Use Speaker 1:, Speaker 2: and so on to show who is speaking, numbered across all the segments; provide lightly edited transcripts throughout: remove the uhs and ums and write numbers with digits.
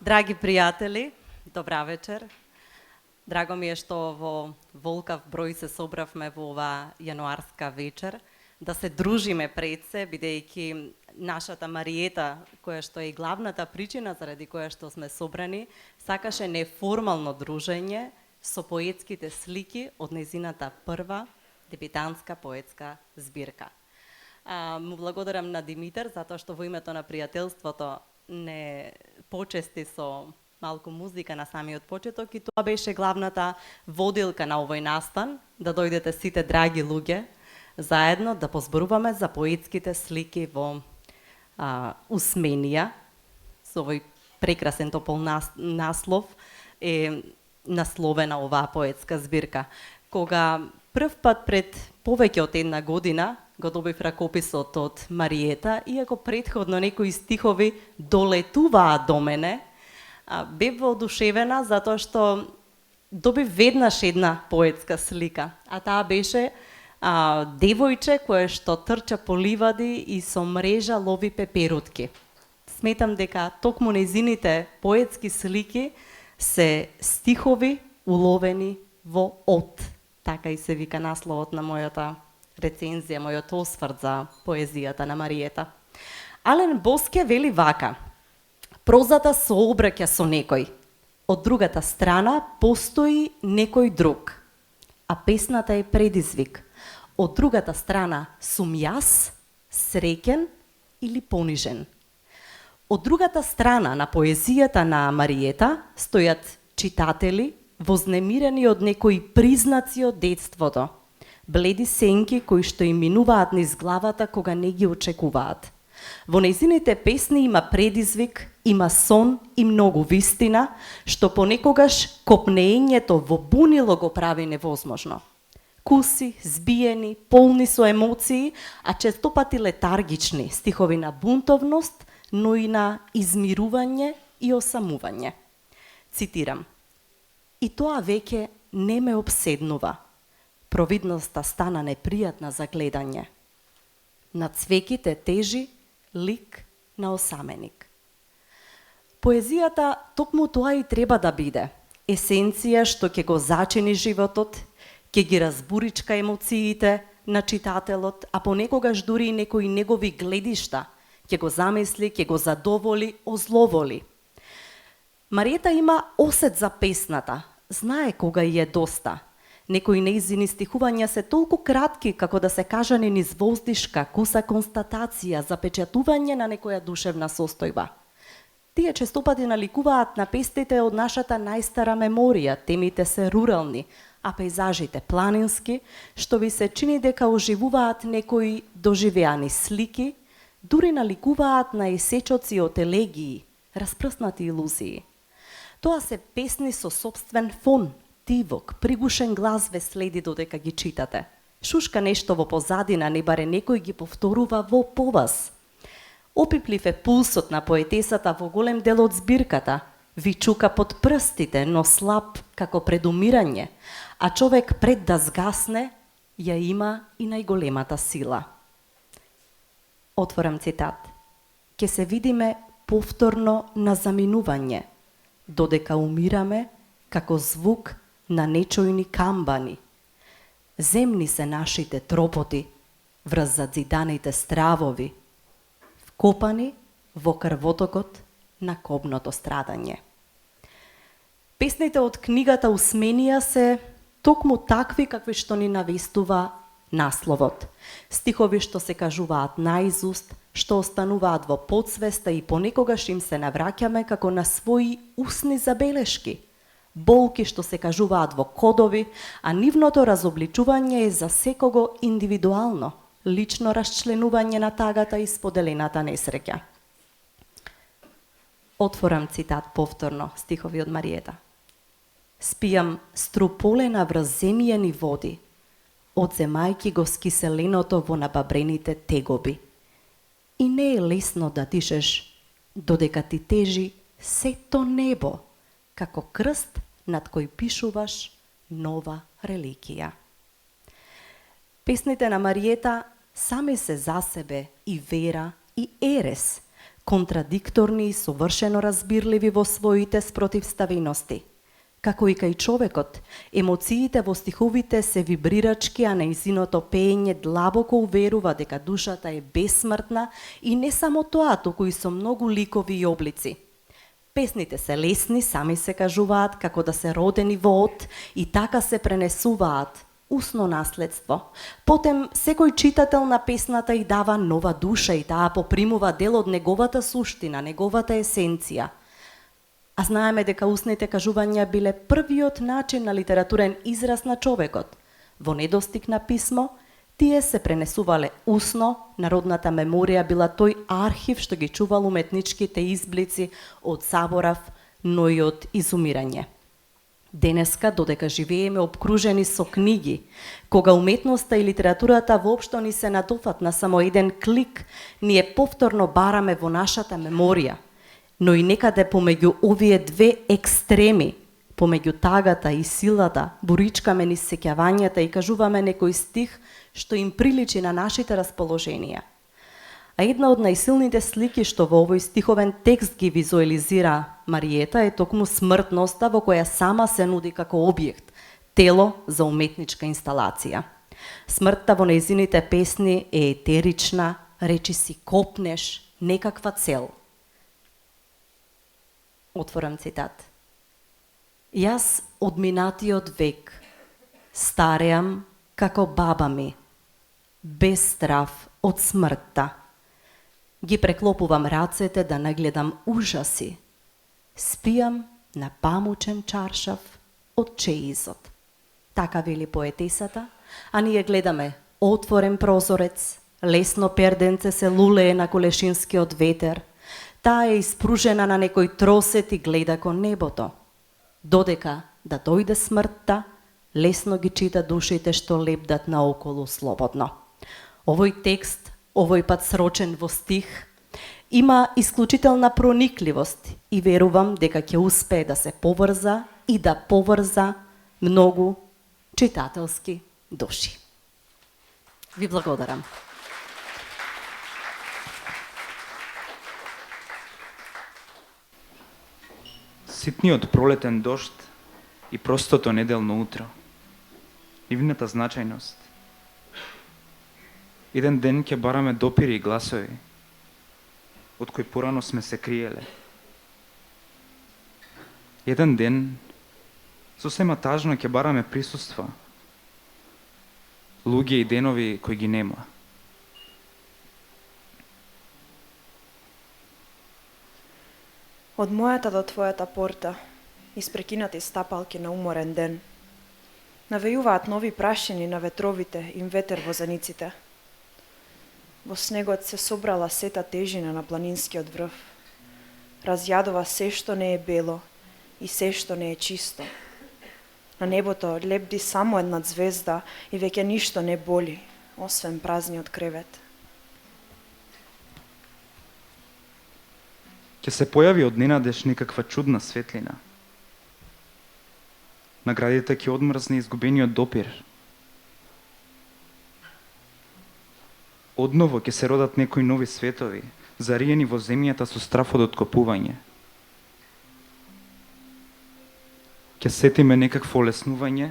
Speaker 1: Драги пријатели, добра вечер. Драго ми е што во волкав број се собравме во ова јануарска вечер, да се дружиме пред се, бидејќи нашата Мариета, која што е и главната причина заради која што сме собрани, сакаше неформално дружење со поетските слики од незината прва дебитантска поетска збирка. Му благодарам на Димитар затоа што во името на пријателството не почести со малку музика на самиот почеток и тоа беше главната водилка на овој настан, да дојдете сите драги луѓе заедно да позборуваме за поетските слики во Усменија. Со овој прекрасен топол наслов е насловена оваа поетска збирка. Кога прв пат пред повеќе од една година го добив ракописот од Мариета, иако претходно некои стихови долетуваа до мене, бев воодушевена затоа што добив веднаш една поетска слика, а таа беше девојче кое што трча по ливади и со мрежа лови пеперутки. Сметам дека токму незините поетски слики се стихови уловени во од. Така и се вика насловот на мојата рецензија, мојот осврт за поезијата на Мариета. Ален Боске вели вака: прозата се обраќа со некој, од другата страна постои некој друг, а песната е предизвик. Од другата страна сум јас, среќен или понижен. Од другата страна на поезијата на Мариета стојат читатели вознемирени од некои признаци од детството, бледи сенки кои што им минуваат низ главата кога не ги очекуваат. Во нејзините песни има предизвик, има сон и многу вистина, што понекогаш копнеењето во бунило го прави невозможно. Куси, збиени, полни со емоции, а честопати летаргични, стихови на бунтовност, но и на измирување и осамување. Цитирам: и тоа веќе не ме обседнува. Провидноста стана непријатна за гледање. На цвеките тежи лик на осаменик. Поезијата токму тоа и треба да биде. Есенција што ќе го зачини животот, ќе ги разбуричка емоциите на читателот, а понекогаш дури и некои негови гледишта ќе го замисли, ќе го задоволи, озловоли. Мариета има осет за песната, знае кога и е доста. Некои нејзини стихувања се толку кратки како да се кажани низ воздишка, куса констатација, запечатување на некоја душевна состојба. Тие честопати наликуваат на песните од нашата најстара меморија, темите се рурални, а пейзажите планински, што ви се чини дека оживуваат некои доживеани слики, дури наликуваат на есечоци од елегии, распрснати илузии. Тоа се песни со собствен фон, тивок, пригушен глас ве следи додека ги читате. Шушка нешто во позадина, не баре некој ги повторува во поваз. Опиплив е пулсот на поетесата во голем дел од збирката, ви чука под прстите, но слаб како предумирање, а човек пред да згасне, ја има и најголемата сила. Отворам цитат. Ке се видиме повторно на заминување, додека умираме како звук на нечојни камбани. Земни се нашите тропоти врз задзиданите стравови, вкопани во крвотокот на кобното страдање. Песните од книгата Усменија се токму такви какви што ни навестува насловот. Стихови што се кажуваат наизуст, што остануваат во подсвеста и понекогаш им се навраќаме како на своји усни забелешки. Болки што се кажуваат во кодови, а нивното разобличување е за секого индивидуално, лично расчленување на тагата и споделената несреќа. Отворам цитат повторно, стихови од Мариета. Спијам струполена врз земјени води, одземајки го скиселеното во набабрените тегоби. И не е лесно да дишеш, додека ти тежи сето небо, како крст над кој пишуваш нова религија. Песните на Мариета сами се за себе и вера и ерес, контрадикторни и совршено разбирливи во своите спротивставености. Како и кај човекот, емоциите во стиховите се вибрирачки, а нејзиното пеење длабоко уверува дека душата е бесмртна и не само тоа, туку и со многу ликови и облици. Песните се лесни, сами се кажуваат како да се родени во од и така се пренесуваат, усно наследство. Потем, секој читател на песната и дава нова душа и таа попримува дел од неговата суштина, неговата есенција. А знаеме дека устните кажувања биле првиот начин на литературен израз на човекот. Во недостиг на писмо, тие се пренесувале усно, народната меморија била тој архив што ги чувал уметничките изблици од заборав, но и од изумирање. Денеска, додека живееме обкружени со книги, кога уметноста и литературата воопшто ни се надофат на само еден клик, ние повторно бараме во нашата меморија, но и некаде помеѓу овие две екстреми, помеѓу тагата и силата, буричкаме низ сеќавањата и кажуваме некој стих што им приличи на нашите расположенија. А една од најсилните слики што во овој стиховен текст ги визуализира Мариета е токму смртноста во која сама се нуди како објект, тело за уметничка инсталација. Смртта во нејзините песни е етерична, речи си копнеш, некаква цел. Отворам цитат. Јас од минатиот век стареам како баба ми, без страв од смртта. Ги преклопувам рацете да нагледам ужаси. Спијам на памучен чаршав од чеизот. Така вели поетесата, а ние гледаме отворен прозорец, лесно перденце се лулее на колешинскиот ветер. Таа е испружена на некој тросет и гледа кон небото. Додека да дојде смртта, лесно ги чита душите што лепдат наоколу слободно. Овој текст, овој пат срочен во стих, има исклучителна проникливост и верувам дека ќе успее да се поврза и да поврза многу читателски души. Ви благодарам.
Speaker 2: Ситниот пролетен дожд и простото неделно утро. Нивната значајност. Еден ден ќе бараме допири и гласови, од кои порано сме се криеле. Еден ден, сосема тажно ќе бараме присуства, луѓе и денови кои ги нема.
Speaker 3: Од мојата до твојата порта, испрекинати стапалки на уморен ден, навејуваат нови прашини на ветровите им ветер во зениците. Во снегот се собрала сета тежина на планинскиот врв. Разјадува се што не е бело и се што не е чисто. На небото лебди само една звезда и веќе ништо не боли, освен празниот кревет.
Speaker 2: Ќе се појави од ненадеж некаква чудна светлина. На градите ќе одмрзне изгубениот допир. Одново ќе се родат некои нови светови, зариени во земјата со страф од откопување. Ќе сетиме некакво олеснување,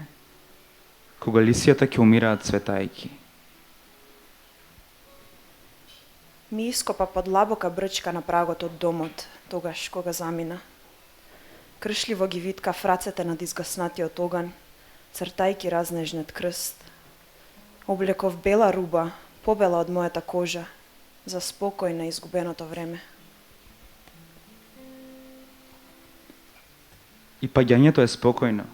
Speaker 2: кога лисијата ќе умираат цветајки.
Speaker 3: Ми ископа подлабока брчка на прагот од домот, тогаш кога замина. Кршливо ги витка рацете над изгаснатиот оган, цртајки разнежнет крст. Облеков бела руба, побела од мојата кожа, за спокој на изгубеното време.
Speaker 2: И паѓањето е спокојно,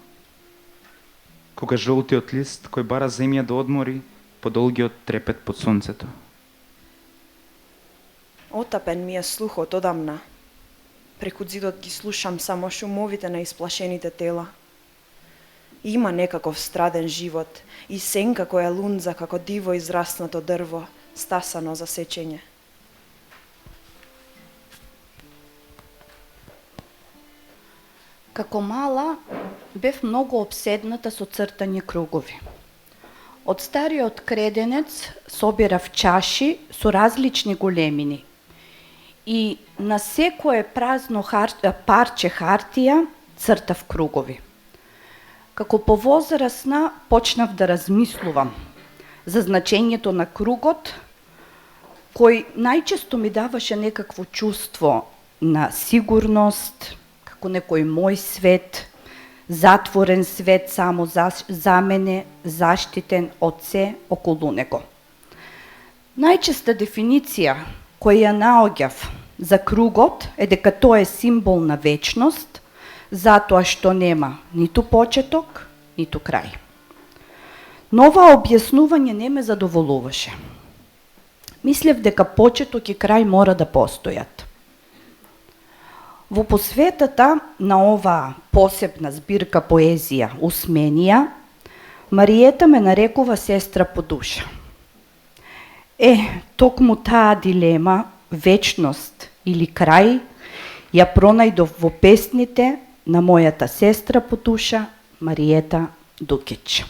Speaker 2: кога жолтиот лист кој бара земја да одмори по долгиот трепет под сонцето.
Speaker 3: Отапен ми е слухот одамна. Преку зидот ги слушам само шумовите на исплашените тела. Има некаков страден живот и сенка која лунза како диво израснато дрво, стасано за сечење.
Speaker 4: Како мала, бев многу обседната со цртање кругови. Од стариот креденец собирав чаши со различни големини и на секое празно парче хартија цртав кругови. Како повозрасна почнав да размислувам за значењето на кругот, кој најчесто ми даваше некакво чувство на сигурност, како некој мој свет, затворен свет само за мене, заштитен од се околу него. Најчеста дефиниција која ја наоѓав за кругот е дека тоа е символ на вечност, затоа што нема ниту почеток, ниту крај. Но ова објаснување не ме задоволуваше. Мислев дека почеток и крај мора да постојат. Во посветата на оваа посебна збирка поезија Усменија, Мариета ме нарекува сестра по душа. Токму таа дилема, вечност или крај, ја пронајдов во песните на мојата сестра по душа, Мариета Дукич.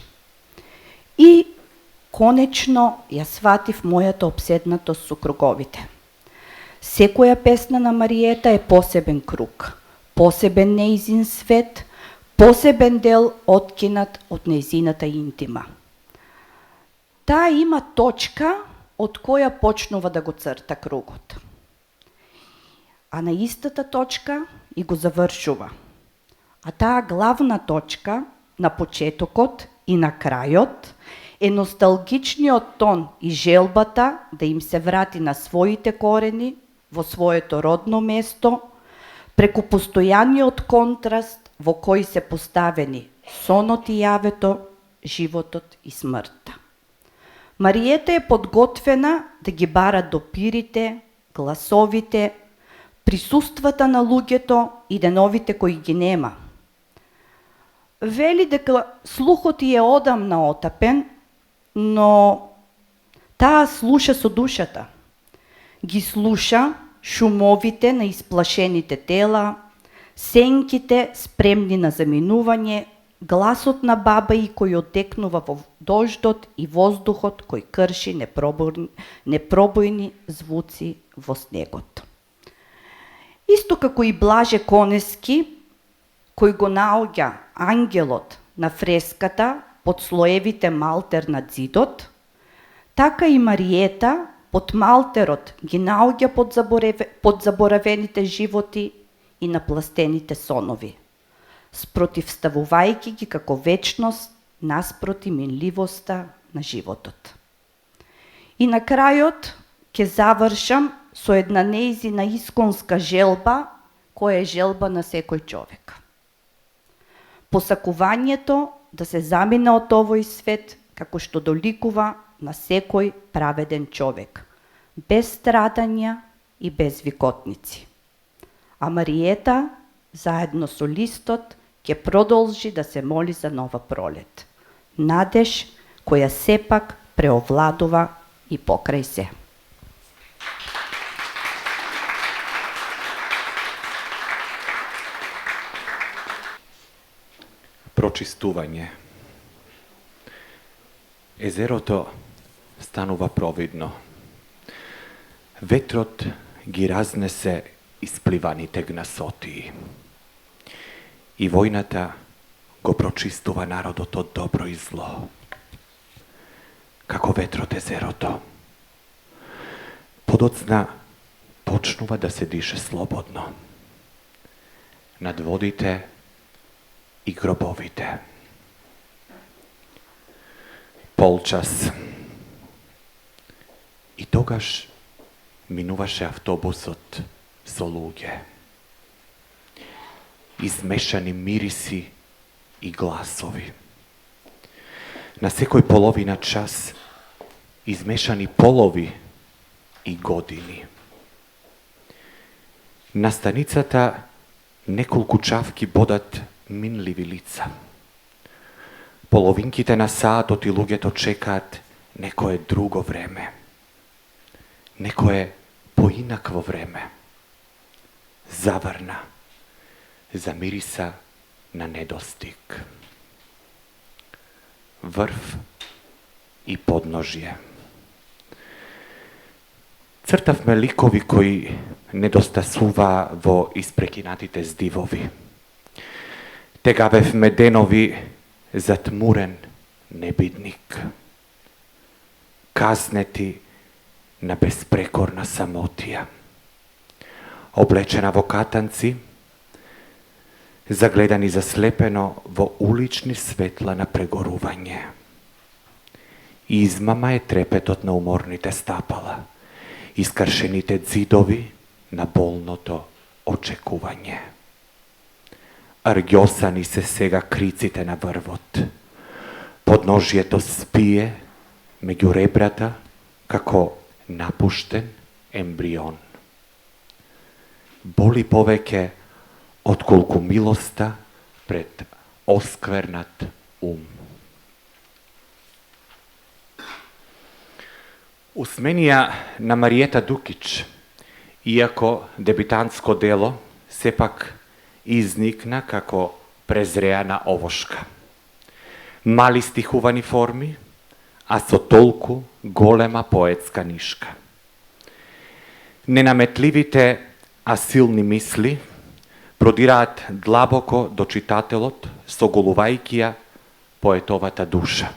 Speaker 4: И конечно ја сватив мојата опседнатост со круговите. Секоја песна на Мариета е посебен круг, посебен нејзин свет, посебен дел откинат од нејзината интима. Таа има точка од која почнува да го црта кругот. А на истата точка и го завршува. А таа главна точка на почетокот и на крајот е носталгичниот тон и желбата да им се врати на своите корени, во своето родно место, преку постојаниот контраст во кој се поставени сонот и јавето, животот и смртта. Мариета е подготвена да ги бара допирите, гласовите, присуствата на луѓето и деновите кои ги нема. Вели дека слухот е одамна отапен, но таа слуша со душата. Ги слуша шумовите на исплашените тела, сенките спремни на заминување, гласот на баба и кој отекнува во дождот и воздухот кој крши непробојни звуци во снегот. Исто како и Блаже Конески, кој го наоѓа ангелот на фреската под слоевите малтер на зидот, така и Мариета под малтерот ги наоѓа под заборавените животи и напластените сонови, спротивставувајќи ги како вечност наспроти минливоста на животот. И на крајот ќе завршам со една нејзина исконска желба, која е желба на секој човек. Посакувањето да се замине од овој свет како што доликува на секој праведен човек, без страдања и без викотници. А Мариета, заедно со листот, ќе продолжи да се моли за нова пролет. Надеж која сепак преовладува и покрај се.
Speaker 5: Прочистување. Езерото станува провидно. Ветрот ги разнесе испливаните гнасотии. И војната го прочистува народот од добро и зло. Како ветрот езерото. Подоцна почнува да се дише слободно. Над водите и гробовите. Полчас. И тогаш минуваше автобусот со луѓе. Измешани мириси и гласови. На секој половина час измешани полови и години. На станицата неколку чавки бодат минливи лица. Половинките на саатот и луѓето чекаат некое друго време. Некое поинакво време. Заврна. Замириса на недостиг. Врв и подножје. Цртавме ликови кои недостасува во испрекинатите здивови. Тегавевме денови затмурен небитник, казнети на безпрекорна самотија, облечена во катанци, загледани заслепено во улични светла на прегорување. Измама е трепетот на уморните стапала, искршените дзидови на болното очекување. Арѓосани се сега криците на врвот. Подножјето спие меѓу ребрата како напуштен ембрион. Боли повеќе отколку милоста пред осквернат ум. Усменија на Мариета Дукич, иако дебитантско дело, сепак изникна како презреана овошка. Мали стихувани форми, а со толку голема поетска нишка. Ненаметливите, а силни мисли продираат длабоко до читателот, соголувајќи ја поетовата душа.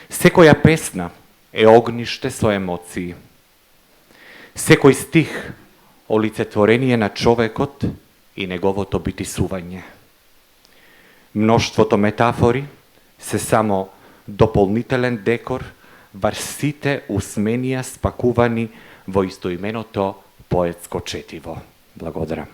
Speaker 5: Секоја песна е огниште со емоции. Секој стих олицетворение на човекот и неговото битисување. Мноштвото метафори се само дополнителен декор вар сите усменија спакувани во истоименото поетско четиво. Благодарам.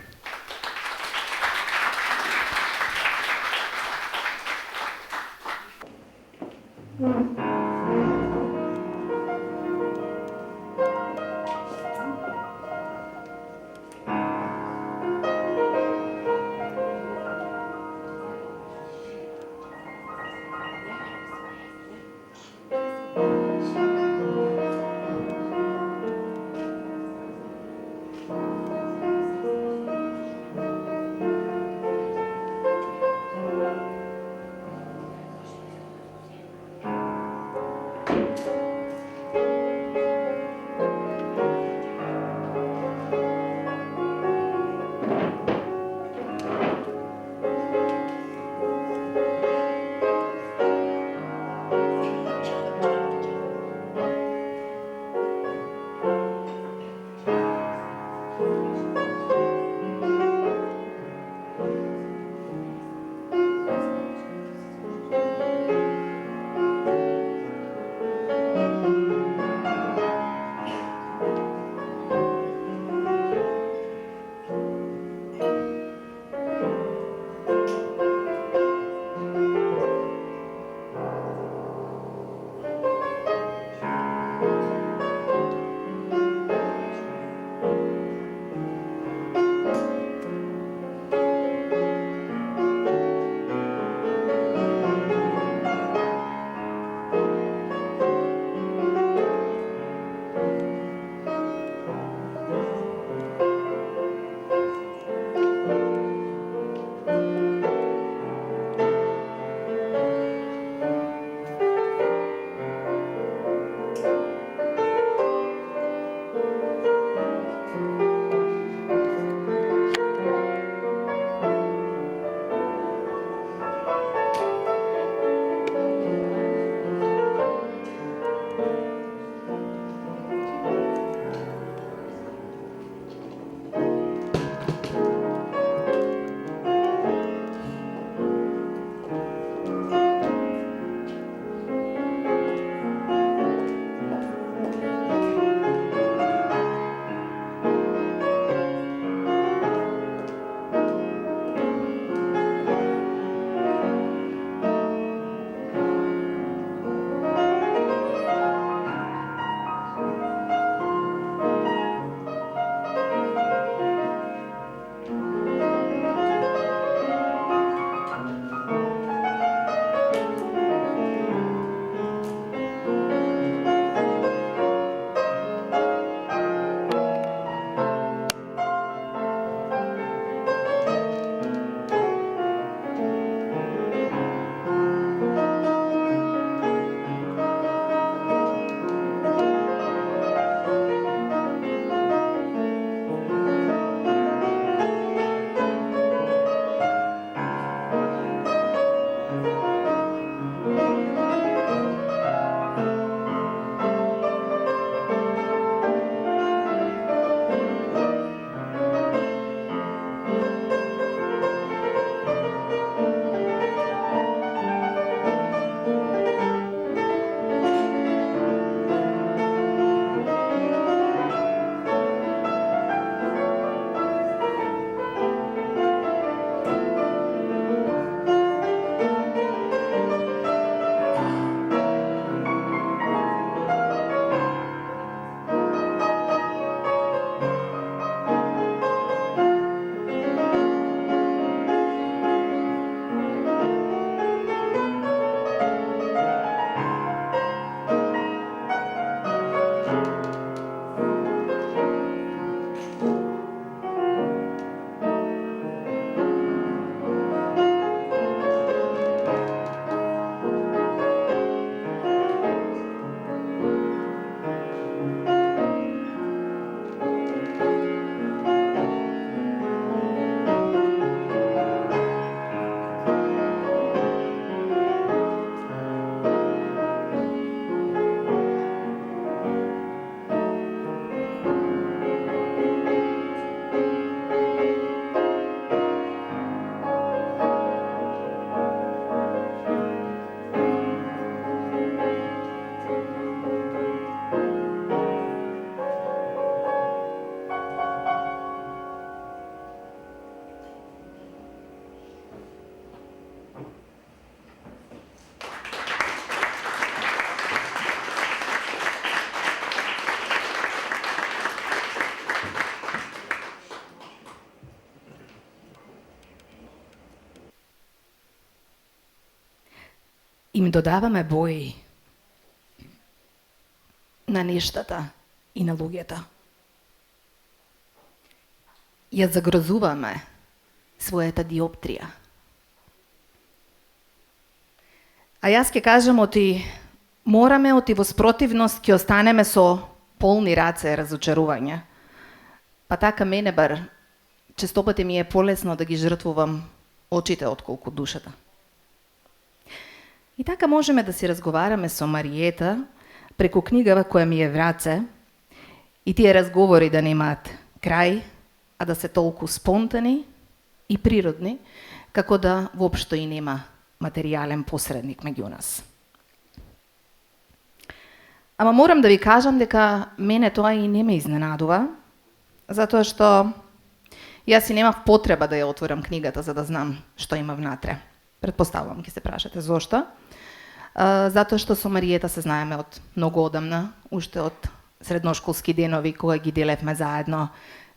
Speaker 6: им додаваме бои на нештата и на луѓето. Ја загрозуваме својата диоптрија. А јас ќе кажам оти мораме оти во спротивност ќе останеме со полни раце разочарувања. Па така мене бар честопати ми е полесно да ги жртвувам очите отколку душата. И така можеме да си разговараме со Мариета преку книгава која ми е в раце и тие разговори да немаат крај, а да се толку спонтани и природни, како да воопшто и нема материјален посредник меѓу нас. Ама морам да ви кажам дека мене тоа и не ме изненадува, затоа што јас и немав потреба да ја отворам книгата за да знам што има внатре. Предпоставувам, ќе се прашате зошто. Затоа што со Мариета се знаеме од многу одамна, уште од средношколски денови кога ги делевме заедно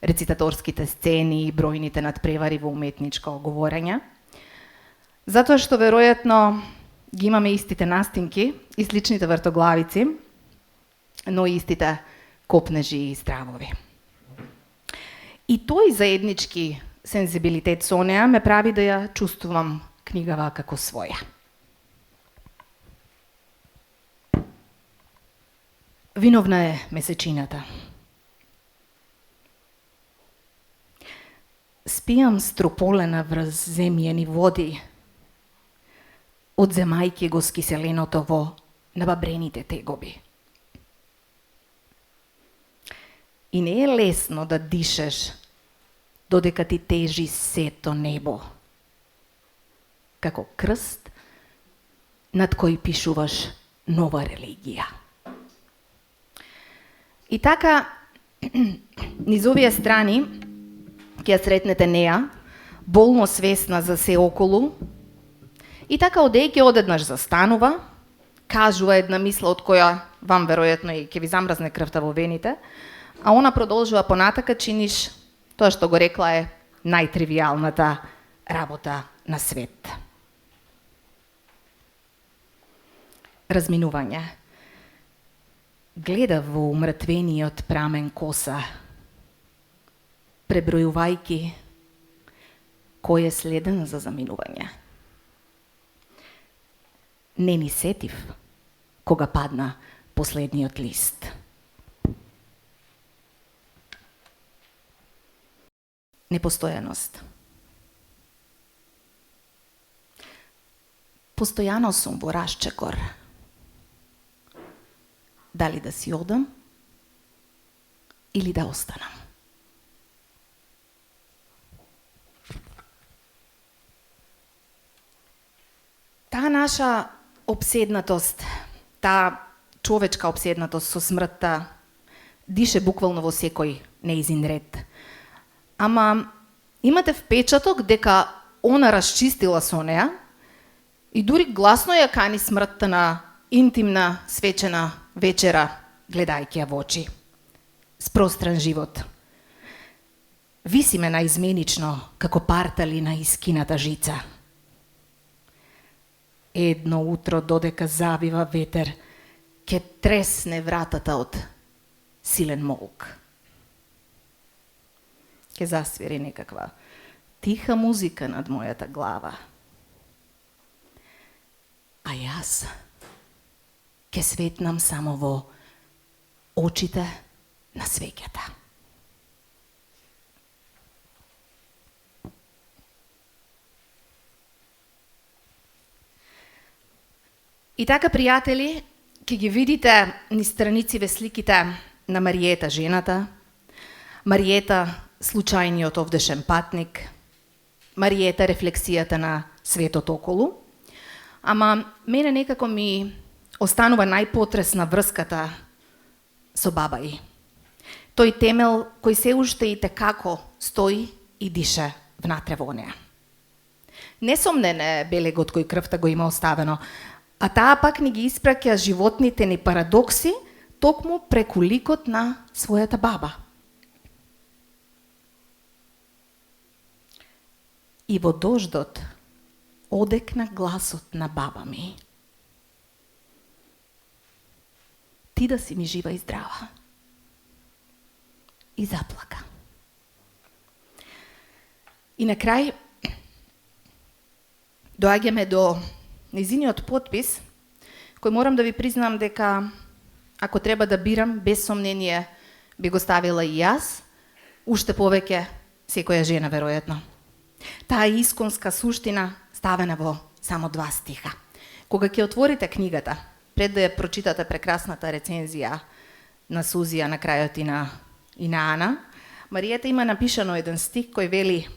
Speaker 6: рецитаторските сцени и бројните надпревари во уметничко говорење. Затоа што веројатно ги имаме истите настинки и сличните вртоглавици, но и истите копнежи и стравови. И тој заеднички сензибилитет со неа ме прави да ја чувствувам книгава како своја. Виновна е месечината. Спијам строполена врз земјени води, одземајќи го скиселеното во набабрените тегоби. И не е лесно да дишеш додека ти тежи сето небо, како крст над кој пишуваш нова религија. И така, низ овие страни, ќе ја сретнете неа, болно свесна за се околу, и така одејќи одеднаш застанува, кажува една мисла од која вам веројатно и ќе ви замразне крвта во вените, а она продолжува понатака, чиниш тоа што го рекла е најтривијалната работа на свет. Разминување. Гледа во умртвениот прамен коса, пребројувајќи кој е следен за заминување. Не ни сетив кога падна последниот лист. Непостојаност. Постојано сум во расчекор. Дали да си одам или да останам. Таа наша обседнатост, таа човечка обседнатост со смртта дише буквално во секој неизин ред. Ама имате впечаток дека она расчистила со неа и дури гласно ја кани смртта на интимна, свечена вечера, гледајќи ја во очи. Спростран живот. Висиме наизменично како партали на искината жица. Едно утро додека завива ветер, ќе тресне вратата од силен молк. Ќе засвири некаква тиха музика над мојата глава. А јас ќе светнам само во очите на свеќата. И така, пријатели, ќе ги видите низ странициве сликите на Мариета жената, Мариета случајниот овдешен патник, Мариета рефлексијата на светот околу, ама мене некако ми останува најпотресна врската со баба и. Тој темел кој се уште и текако стои и дише внатре во неа. Несомнен е белегот кој крвта го има оставено, а таа пак ни ги испраќа животните ни парадокси токму преку ликот на својата баба. И во дождот одекна гласот на баба ми. ти да си ми жива и здрава. И заплака. И на крај, доаѓаме до незиниот подпис, кој морам да ви признам дека, ако треба да бирам, без сомнение би го ставила и јас, уште повеќе секоја жена, веројатно. Таа исконска суштина ставена во само 2 стиха. Кога ќе отворите книгата, пред да ја прочитате прекрасната рецензија на Сузија на крајот и на Ана, Маријета има напишано еден стих кој вели: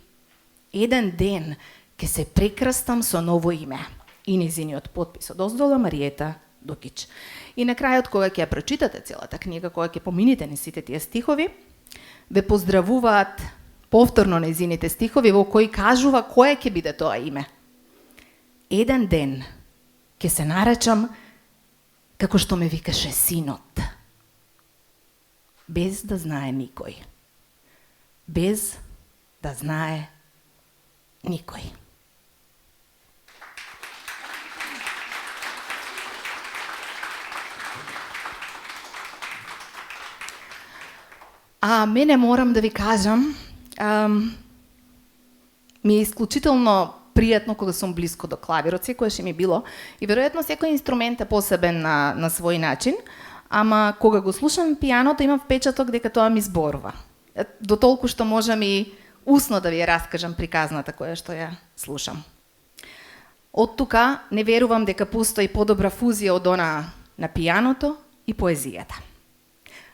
Speaker 6: еден ден ќе се прекрастам со ново име. И незиниот подпис од оздола Маријета Дукич. И на крајот, кога ќе ја прочитате целата книга, кога ќе помините низ сите тие стихови, ве поздравуваат повторно незините стихови во кои кажува кое ќе биде тоа име. Еден ден ќе се наречам како што ме викаше синот. Без да знае никој. Без да знае никој. А мене морам да ви кажам, ми е исклучително пријатно кога сум близко до клавирот, секојаш ми било, и веројатно секој инструмент е посебен на свој начин, ама кога го слушам пијаното имам впечаток дека тоа ми зборува. До толку што можам и усно да ви ја раскажам приказната која што ја слушам. Од тука не верувам дека постои подобра фузија од она на пијаното и поезијата.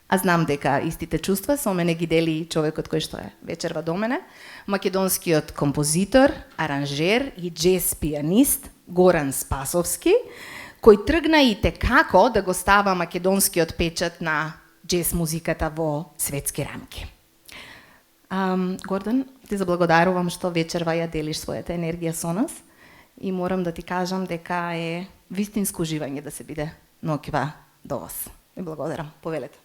Speaker 6: А знам дека истите чувства со мене ги дели човекот кој што е вечерва до мене, македонскиот композитор, аранжер и джез пианист Горан Спасовски, кој тргна и текако да го става македонскиот печат на джез музиката во светски рамки. Гордан, ти заблагодарувам што вечерва ја делиш својата енергија со нас и морам да ти кажам дека е вистинско уживање да се биде ноќва до вас. И благодарам. Повелете.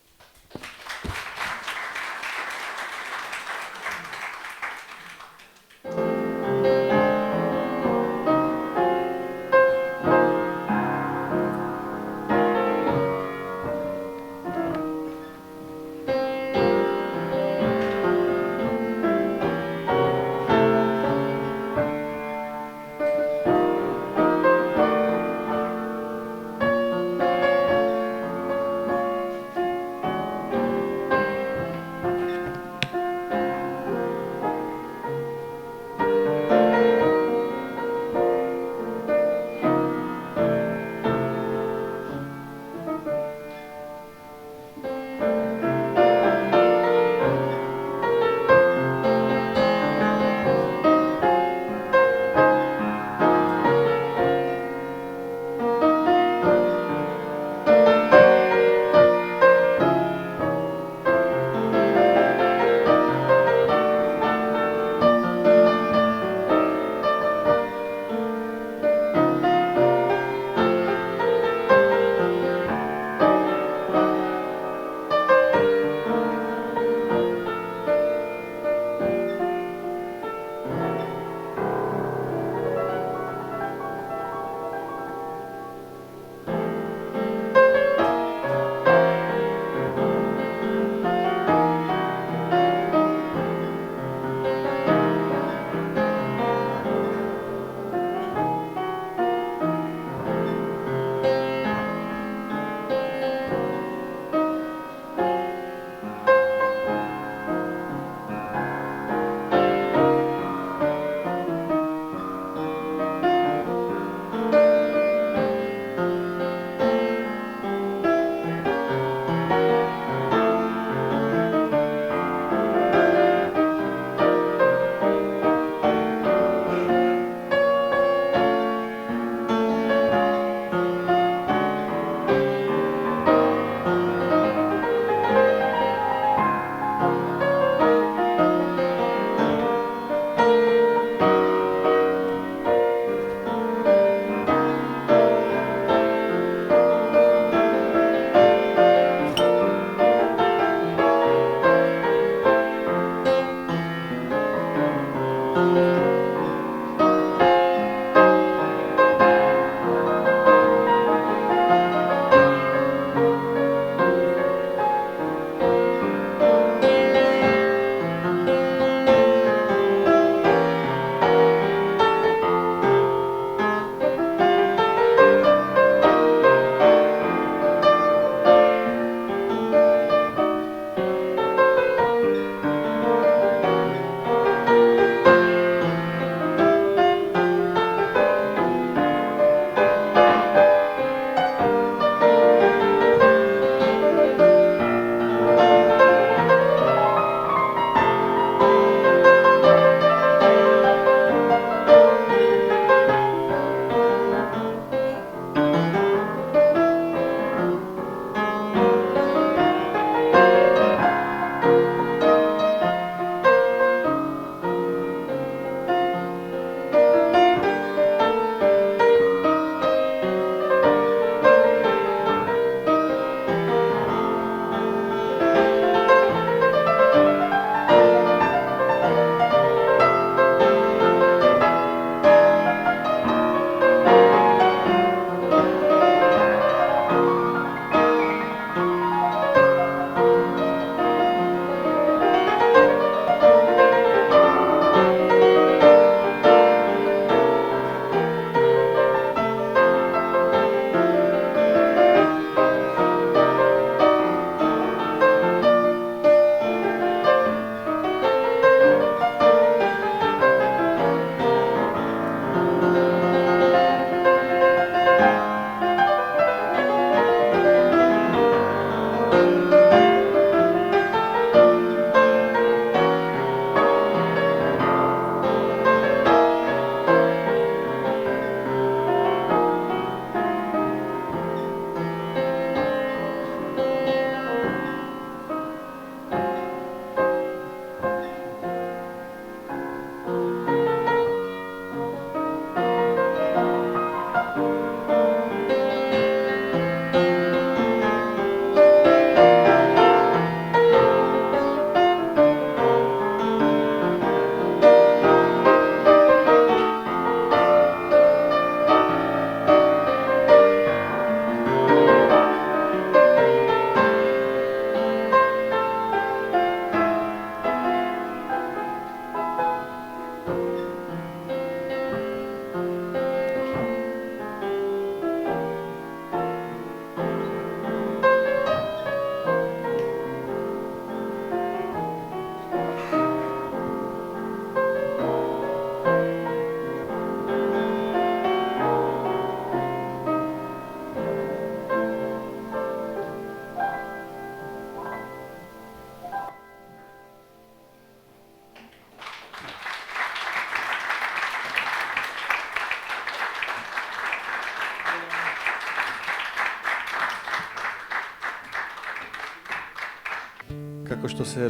Speaker 7: како што се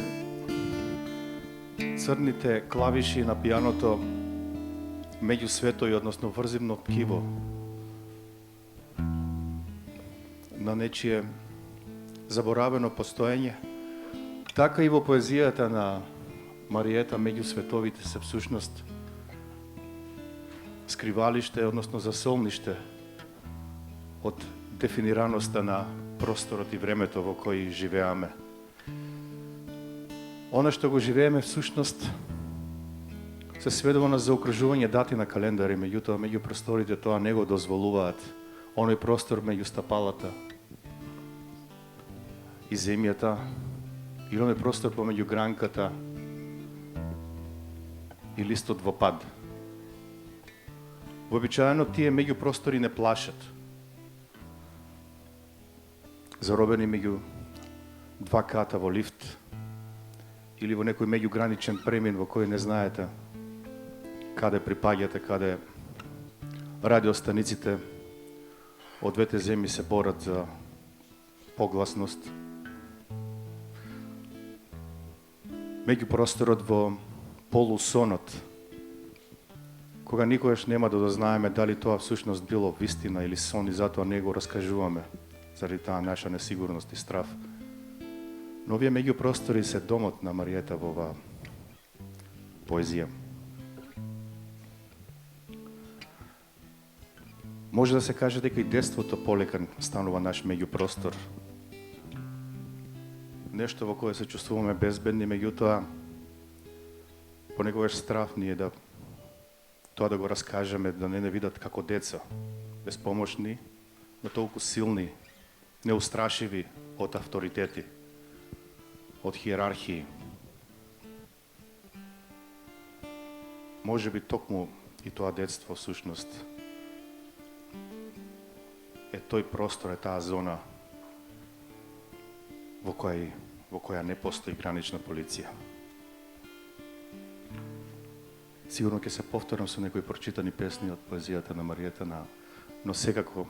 Speaker 7: црните клавиши на пијаното меѓу светој, односно врзивно ткиво на нечие заборавено постоење, така и во поезијата на Мариета меѓу световите се всушност скривалиште, односно засолниште од дефинираноста на просторот и времето во кој живеаме. Она што го живееме всушност се сведува на заокружување дати на календари, меѓутоа меѓу просторите тоа не го дозволуваат. Оној простор меѓу стапалата и земјата, и оној простор помеѓу гранката и листот во пад. Вообичаено тие меѓу простори не плашат. Заробени меѓу два ката во лифт или во некој меѓуграничен премин во кој не знаете каде припаѓате, каде радиостаниците од двете земји се борат за погласност. Меѓу просторот во полусонот, кога никогаш нема да дознаеме дали тоа всушност било вистина или сон и затоа не го раскажуваме заради таа наша несигурност и страв. Но овие меѓу простори се домот на Мариета во оваа поезија. Може да се каже дека и детството полека станува наш меѓупростор. Нешто во кое се чувствуваме безбедни, меѓутоа понекогаш страв ни е да тоа да го раскажеме, да не видат како деца, безпомошни, но толку силни, неустрашиви од авторитети, од хиерархии. Може би токму и тоа детство всушност е тој простор, е таа зона во која не постои гранична полиција. Сигурно ќе се повторам со некои прочитани песни од поезијата на Мариета, но секако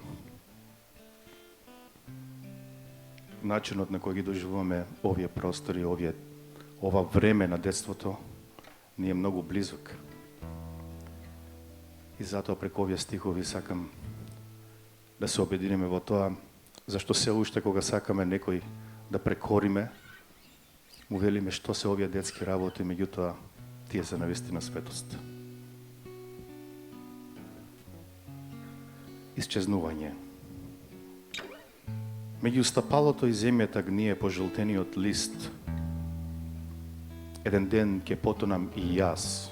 Speaker 7: начинот на кој ги доживуваме овие простори, ова време на детството ни е многу близок. И затоа преку овие стихови сакам да се обединиме во тоа, зашто се уште кога сакаме некој да прекориме, му велиме што се овие детски работи, меѓутоа тие се навистина светост. Исчезнување. Меѓу стапалото и земјата гние пожелтениот лист. Еден ден ќе потонам и јас,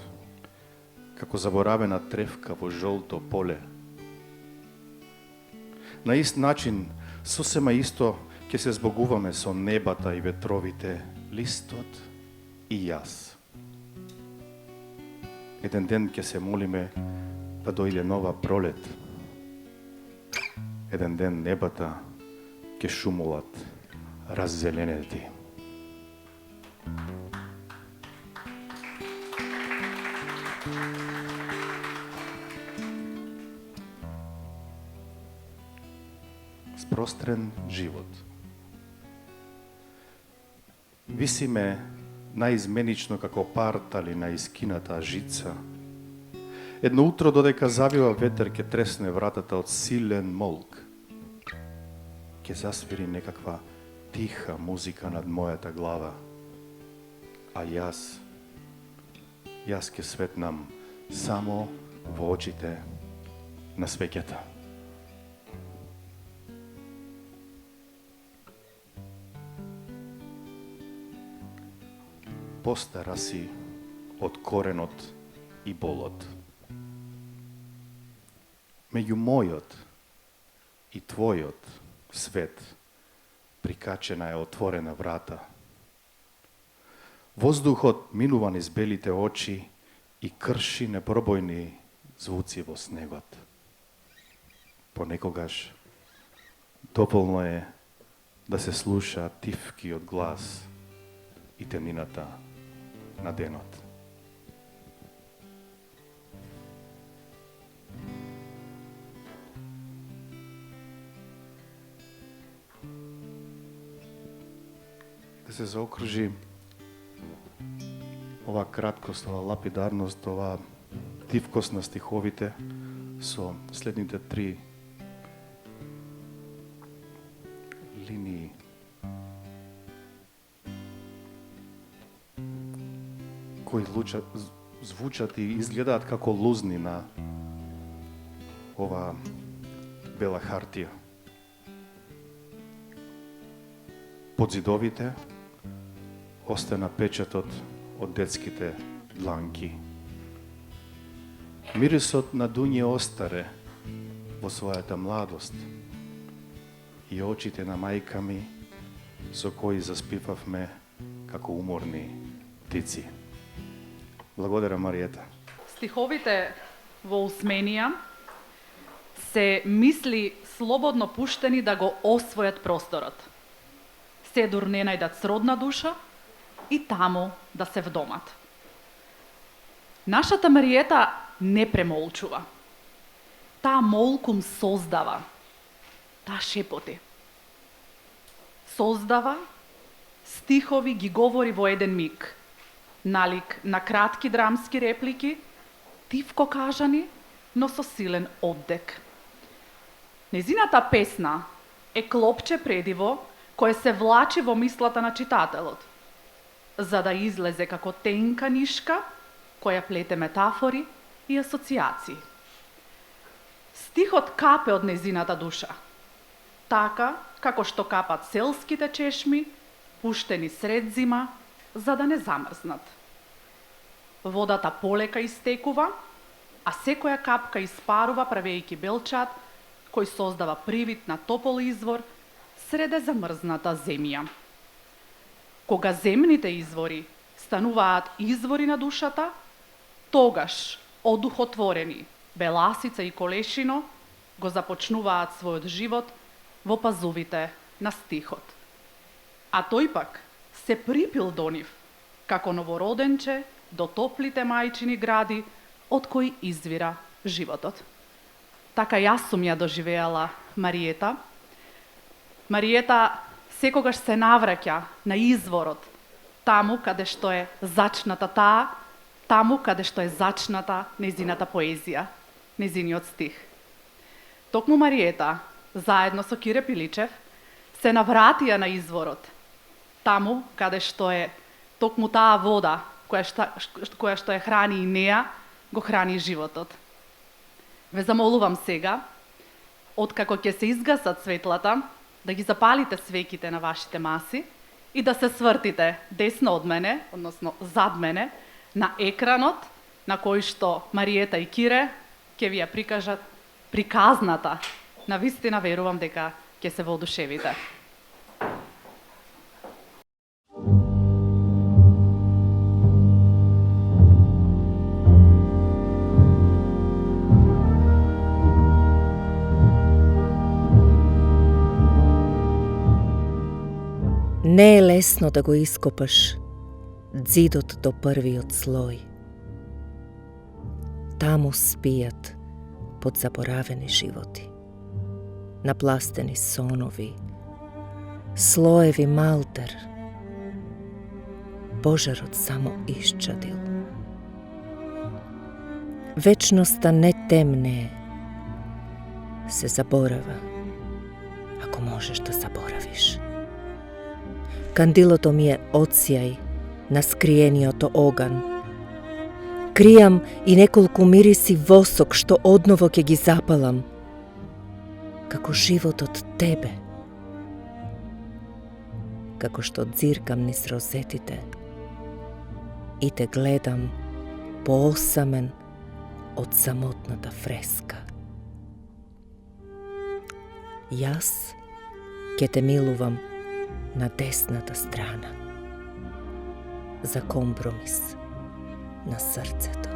Speaker 7: како заборавена тревка во жолто поле. На ист начин, сосема исто, ќе се збогуваме со небата и ветровите, листот и јас. Еден ден ќе се молиме да дојде нова пролет. Еден ден небата ќе шумулат раззеленети. Спрострен живот. Висиме наизменично како партали на искината жица. Едно утро додека завива ветер ќе тресне вратата од силен молк. Ќе засвири некаква тиха музика над мојата глава. А јас ќе светнам само во очите на свеќата. Постара си од коренот и болот. Меѓу мојот и твојот свет прикачена е отворена врата. Воздухот минува низ белите очи и крши непробојни звуци во снегот. Понекогаш доволно е да се слуша тивкиот глас и темнината на денот. Да се заокружи ова краткост, ова лапидарност, ова дивкост на стиховите со следните три линии. Кои звучат и изгледаат како лузни на ова бела хартија. Под зидовите остана печатот од детските дланки. Мирисот на дуње остаре во својата младост и очите на мајка ми со кои заспивавме како уморни птици. Благодаря, Мариета.
Speaker 8: Стиховите во Усменија се мисли слободно пуштени да го освојат просторот. Седур не најдат сродна душа и таму да се вдомат. Нашата Мариета не премолчува. Таа молкум создава. Таа шепоти. Создава, стихови ги говори во еден миг. Налик на кратки драмски реплики, тивко кажани, но со силен оддек. Незината песна е клопче предиво кое се влачи во мислата на читателот, за да излезе како тенка нишка која плете метафори и асоциации. Стихот капе од незината душа, така како што капат селските чешми, пуштени сред зима, за да не замрзнат. Водата полека истекува, а секоја капка испарува правејќи белчат, кој создава привид на топол извор среде замрзната земја. Кога земните извори стануваат извори на душата, тогаш одухотворени Беласица и Колешино го започнуваат својот живот во пазувите на стихот. А тој пак се припил до нив, како новороденче до топлите мајчини гради, од кои извира животот. Така јас сум ја доживеала Мариета. Мариета секогаш се навраќа на изворот, таму каде што е зачната таа, таму каде што е зачната незината поезија, незиниот стих. Токму Мариета, заедно со Кире Пиличев, се навратија на изворот, таму каде што е токму таа вода која што е храни и неа, го храни животот. Ве замолувам сега, откако ќе се изгасат светлата, да ги запалите свеќите на вашите маси и да се свртите десно од мене, односно зад мене, на екранот на кој што Мариета и Кире ќе ви ја прикажат приказната. Навистина верувам дека ќе се воодушевите.
Speaker 9: Не е лесно да го ископаш дзидот до првиот слој. Таму спијат подзаборавени животи, напластени сонови, слоеви малтер. Пожарот само исчадил. Вечноста не темнее, се заборава, ако можеш да заборавиш. Кандилото ми е одсјај на скриениото оган. Кријам и неколку мириси восок што одново ќе ги запалам, како животот тебе. Како што дзиркам низ розетите и те гледам поосамен од самотната фреска. Јас ќе те милувам на десната страна, за компромис на срцето.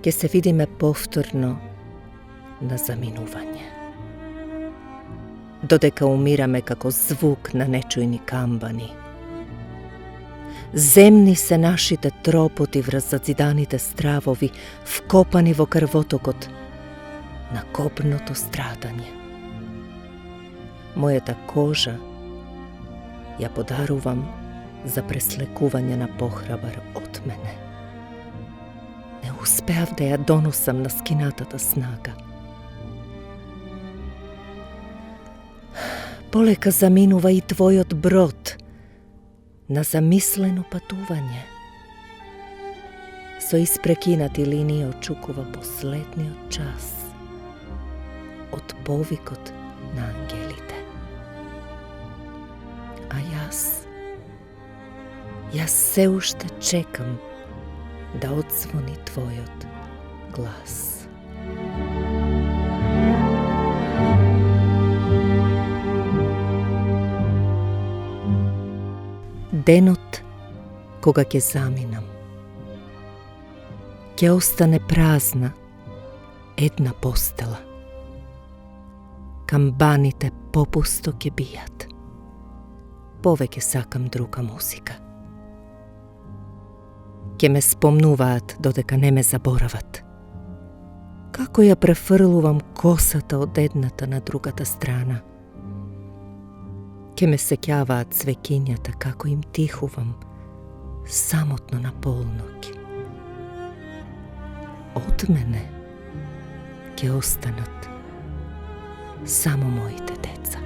Speaker 9: Ќе се видиме повторно на заминување. додека умираме како звук на нечујни камбани. Земни се нашите тропоти врз зациданите стравови, вкопани во крвотокот на копното страдање. Мојата кожа ја подарувам за преслекување на похрабар од мене. Не успеав да ја доносам на скинатата снага. Полека заминува и твојот брод на замислено патување. Со испрекинати линии очукува последниот час од повикот на ангелите. А јас се уште чекам да одзвони твојот глас. Денот кога ќе заминам, ќе остане празна една постела. Камбаните попусто ќе бијат. Повеќе сакам друга музика. Ќе ме спомнуваат додека не ме заборават. Како ја префрлувам косата од едната на другата страна. Ќе ме сеќаваат цвеќињата како им тихувам самотно на полноќ. Од мене ќе останат само моите деца.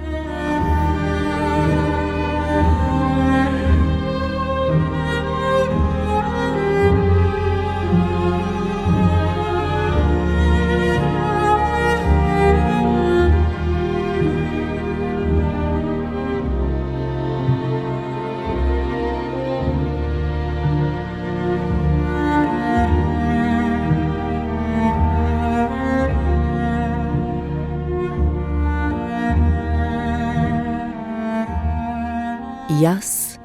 Speaker 9: Јас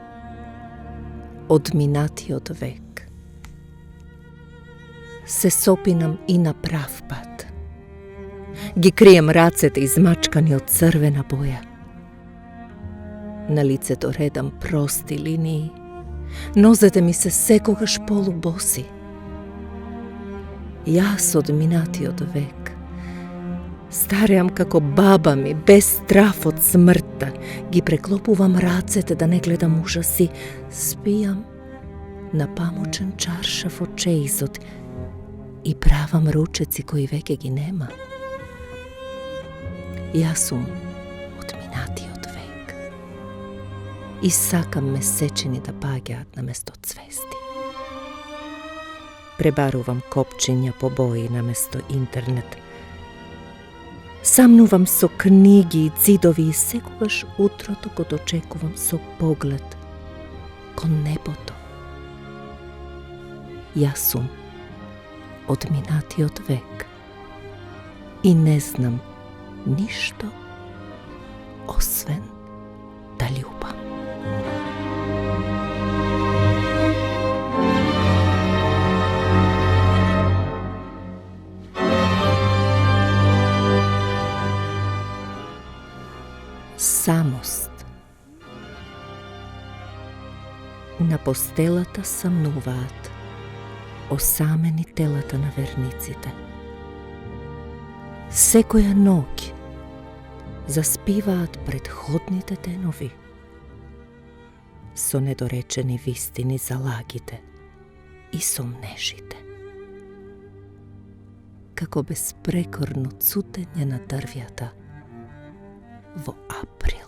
Speaker 9: од минатиот век се сопинам и на прав пат. Ги крием рацете измачкани од црвена боја. На лицето редам прости линии, нозете ми се секогаш полубоси. Јас од минатиот век стареам како баба ми, без страф од смртта, ги преклопувам рацете да не гледам ужаси, спијам на памучен чаршаф од чеизот и правам ручеци кои веќе ги нема. Јас сум од минатиот век и сакам месечини да паѓаат наместо цвести. Пребарувам копчиња по бои наместо интернет. Самнувам со книги и цидови и секогаш утрото го дочекувам со поглед кон небото. Јас сум од минатиот век и не знам ништо освен да љубам. Самост. На постелата самнуваат осамени телата на верниците. Секоја ноќ заспиваат претходните денови со недоречени вистини за лагите и сомнежите. Како безпрекорно цутење на дрвјата во април.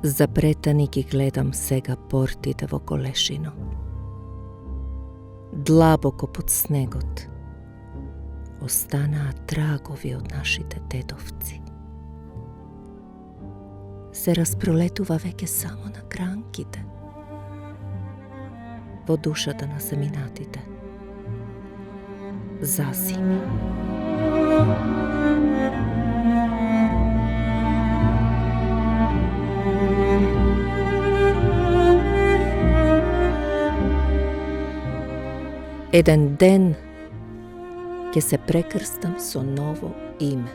Speaker 9: Запретани ги гледам сега портите во Колешино. Длабоко под снегот останаа трагови од нашите дедовци. Се распролетува веќе само на гранките, во душата на заминатите. Засими. Еден ден ќе се прекрстам со ново име.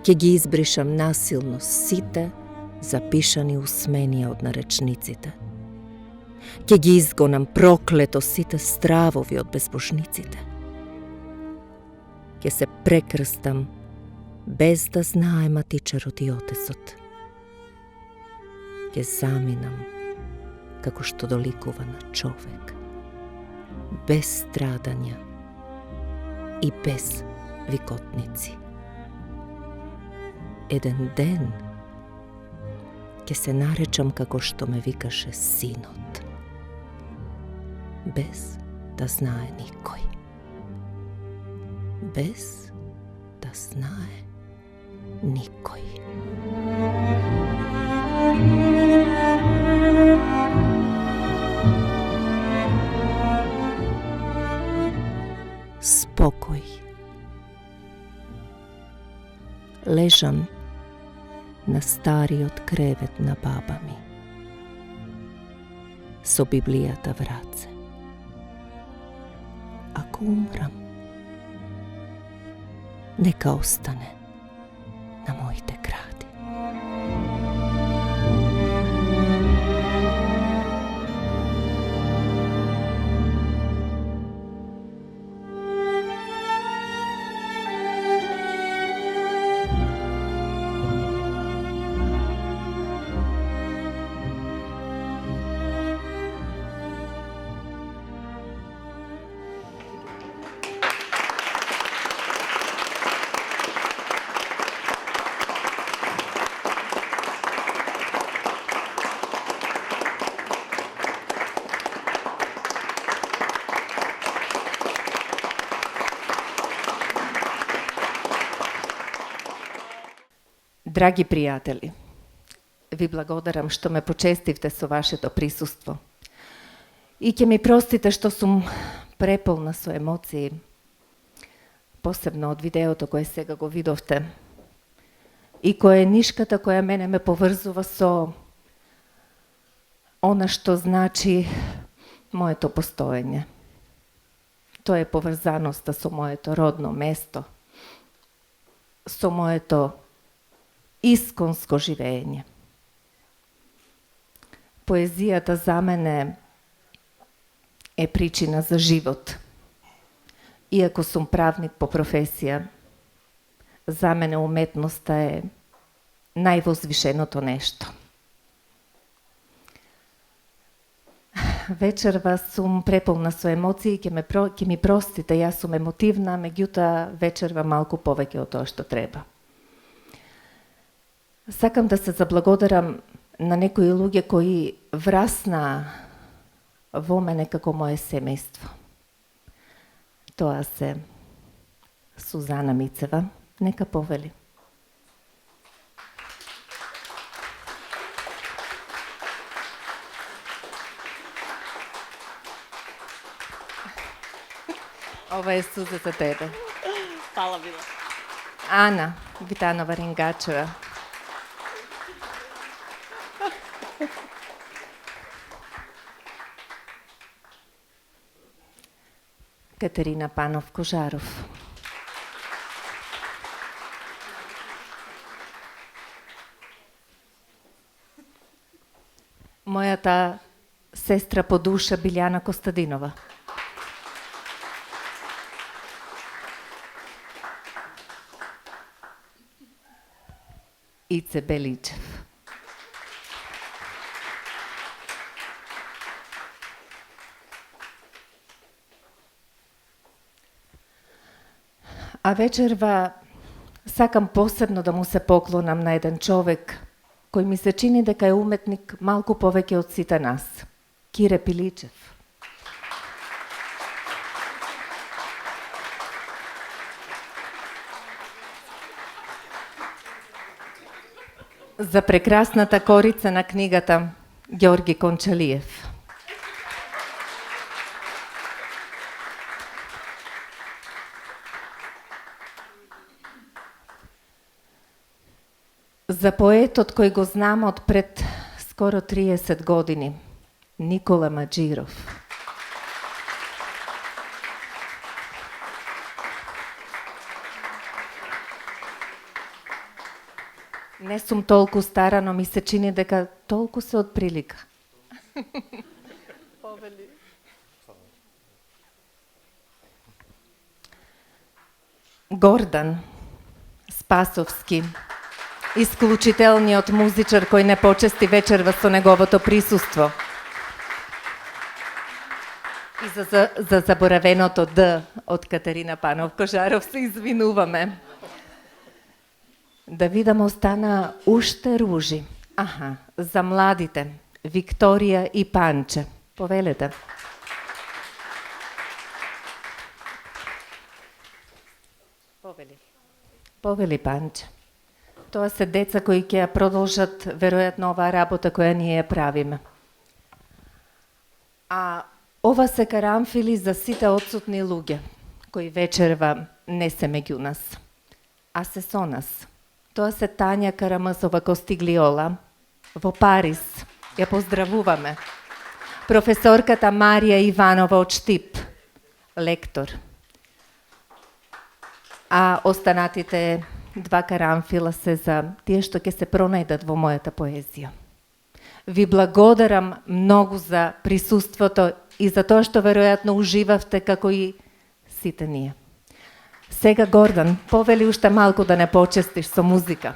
Speaker 9: Ќе ги избришам насилно сите запишани усменија од наречниците. Ќе ги изгонам проклето сите стравови од безбожниците. Ќе се прекрстам без да знае матичерот и отецот. Ќе заминам како што доликува на човек, без страдања и без викотници. Еден ден ќе се наречам како што ме викаше синот, без да знае никој. Без да знае никој. Спокој. Лежам на стариот кревет на баба ми, со Библијата в раце. Ако умрам, нека остане на моите гради. Драги пријатели, ви благодарам што ме почестивте со вашето присуство. И ќе ми простите што сум преполна со емоции, посебно од видеото кое сега го видовте, и која е нишката која мене ме поврзува со она што значи моето постоење. Тоа е поврзаноста со моето родно место, со моето исконско живење. Поезијата за мене е причина за живот. Иако сум правник по професија, за мене уметноста е највозвишеното нешто. Вечерва сум преполна со емоции, ќе ми простите, јас сум емотивна, меѓутоа вечерва малку повеќе од тоа што треба. Сакам да се заблагодарам на некои луѓе кои врасна во мене како моje семејство. Тоа се Сузана Мицева, нека повели. Ова е Суза за тебе.
Speaker 1: Фала била.
Speaker 6: Ана Витанова Рингачева. Катерина Панов Кожаров. Мојата сестра по душа Билјана Костадинова. Ице Беличев. А вечерва сакам посебно да му се поклонам на еден човек кој ми се чини дека е уметник малку повеќе од сите нас. Кире Пиличев. За прекрасната корица на книгата Ѓорги Кончалиев. За поетот кој го знам од пред скоро 30 години, Никола Маџиров. Не сум толку стара, но ми се чини дека толку се од прилика. Гордан Спасовски, исклучителниот музичар кој не почести вечерва со неговото присуство. И за заборавеното Д од Катерина Панов Кожаров се извинуваме. Да видам остана уште ружи. Аха, за младите, Викторија и Панче. Повелете. Повели Панче. Тоа се деца кои ќе ја продолжат веројатно оваа работа која ние ја правиме. А ова се карамфили за сите отсутни луѓе, кои вечерва не се меѓу нас, а се со нас. Тоа се Тања Карамазова Костиглиола, во Париз, ја поздравуваме. Професорката Марија Иванова од Штип, лектор. А останатите два карамфила се за тие што ќе се пронајдат во мојата поезија. Ви благодарам многу за присуството и за тоа што веројатно уживавте како и сите ние. Сега Гордан, повели уште малку да не почестиш со музика.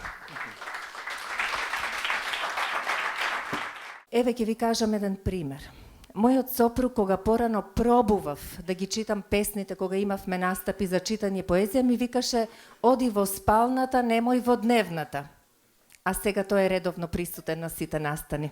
Speaker 6: Еве ќе ви кажам еден пример. Мојот сопруг, кога порано пробував да ги читам песните, кога имавме настапи за читање поезија, ми викаше: оди во спалната, немој во дневната. А сега тој е редовно присутен на сите настани.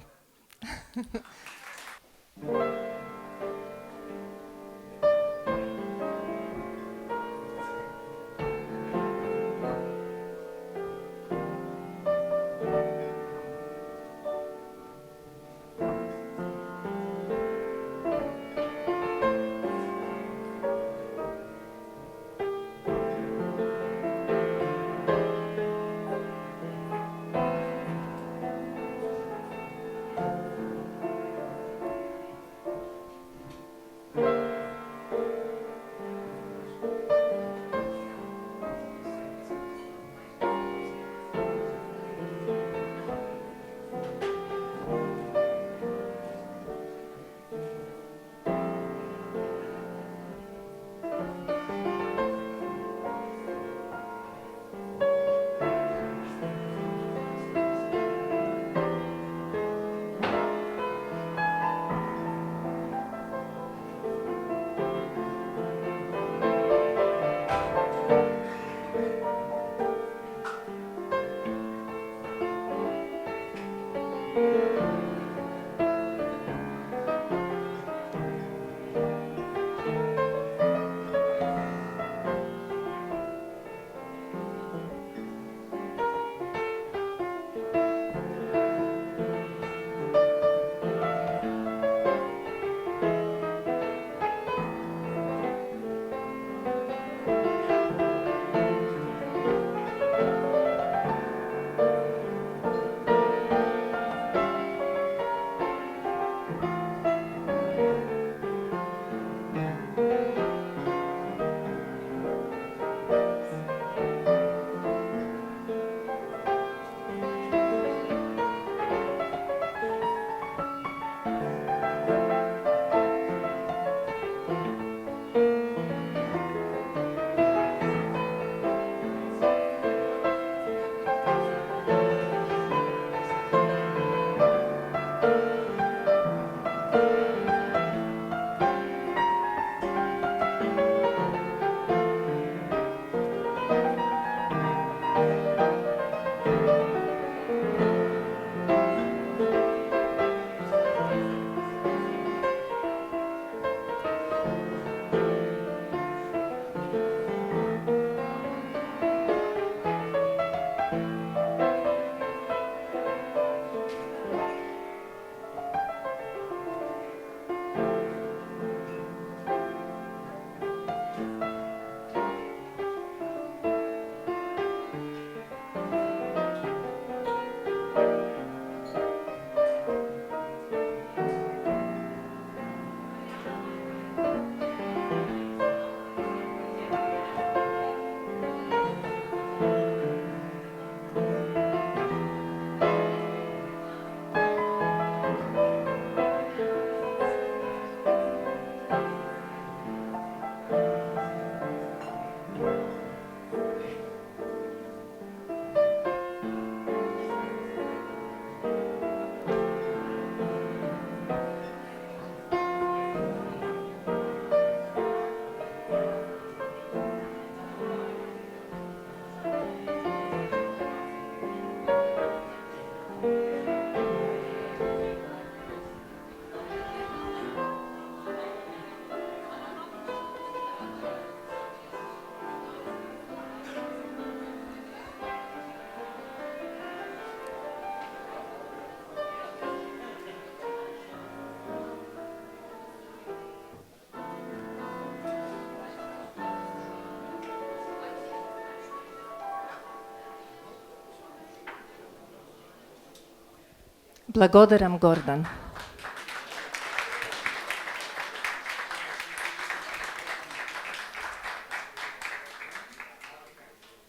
Speaker 6: Благодарам, Гордан.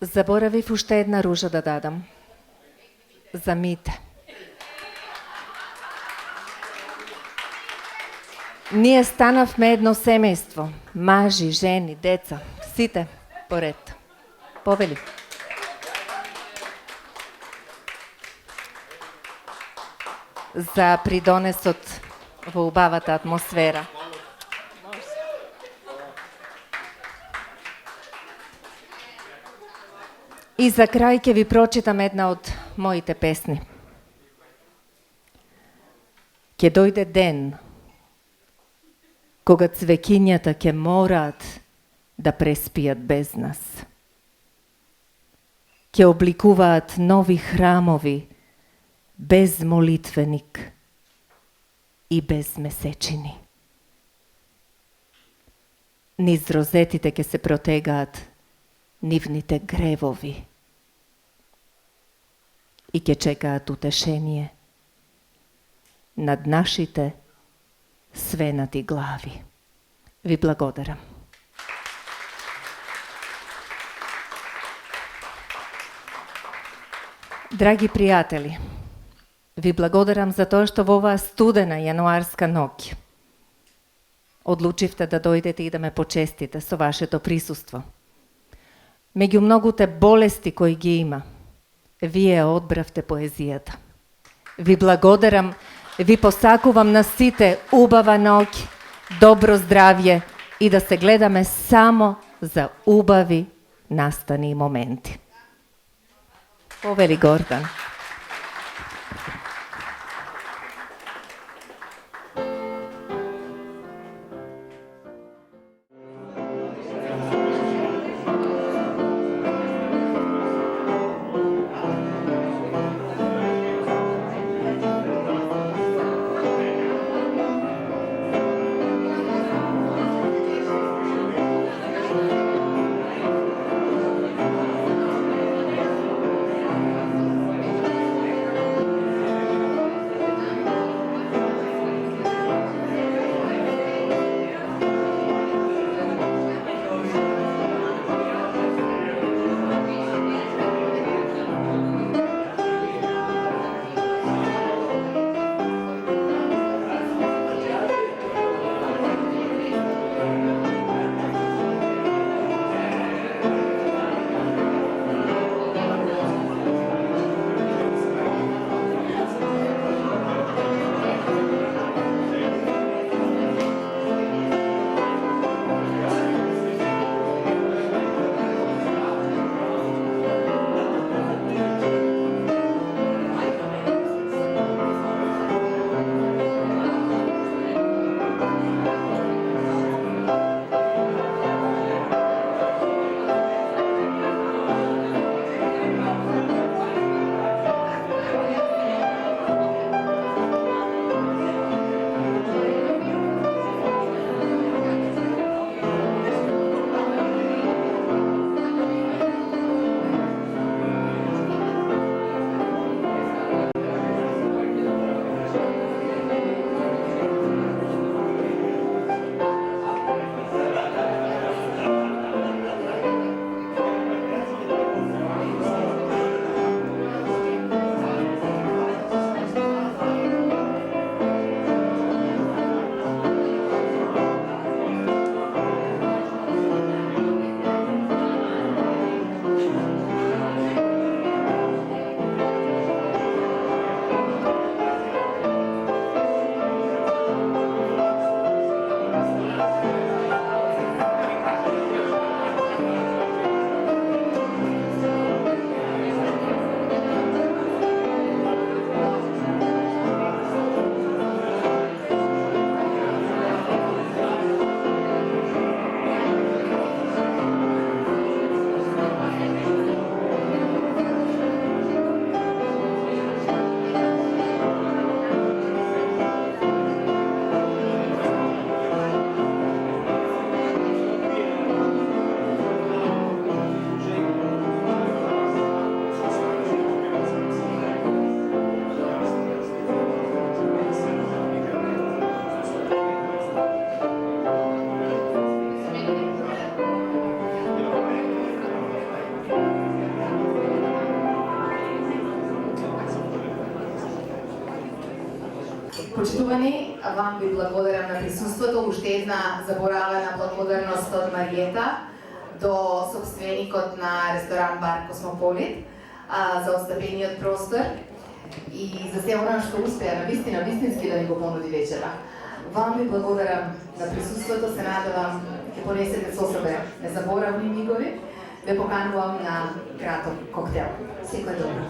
Speaker 6: Заборавив уште една ружа да дадам. За Мите. Ние станавме едно семејство. Мажи, жени, деца. Сите поред. Повели. За придонесот во убавата атмосфера. И за крај ќе ви прочитам една од моите песни. Ќе дојде ден кога цвеќињата ќе мораат да преспијат без нас. Ќе обликуваат нови храмови без молитвеник и без месечини. Низ розетите ќе се протегаат нивните гревови и ќе чекаат утешение над нашите свенати глави. Ви благодарам. Драги пријатели, ви благодарам за тоа што во оваа студена јануарска ноќ одлучивте да дојдете и да ме почестите со вашето присуство. Меѓу многуте болести кои ги има, вие одбравте поезијата. Ви благодарам, ви посакувам на сите убава ноќ, добро здравје и да се гледаме само за убави настани и моменти. Повели Гордан. Вам ви благодарам на присуството, уште една заборавена благодарност од Мариета до собственикот на ресторан бар Космополит за оставениот простор и за се оно што успеа навистина вистински да ни го понуди вечера. Вам ви благодарам на присуството, се надевам ќе понесете со себе незаборавни мигови, ве поканувам на краток коктел. Секој добро.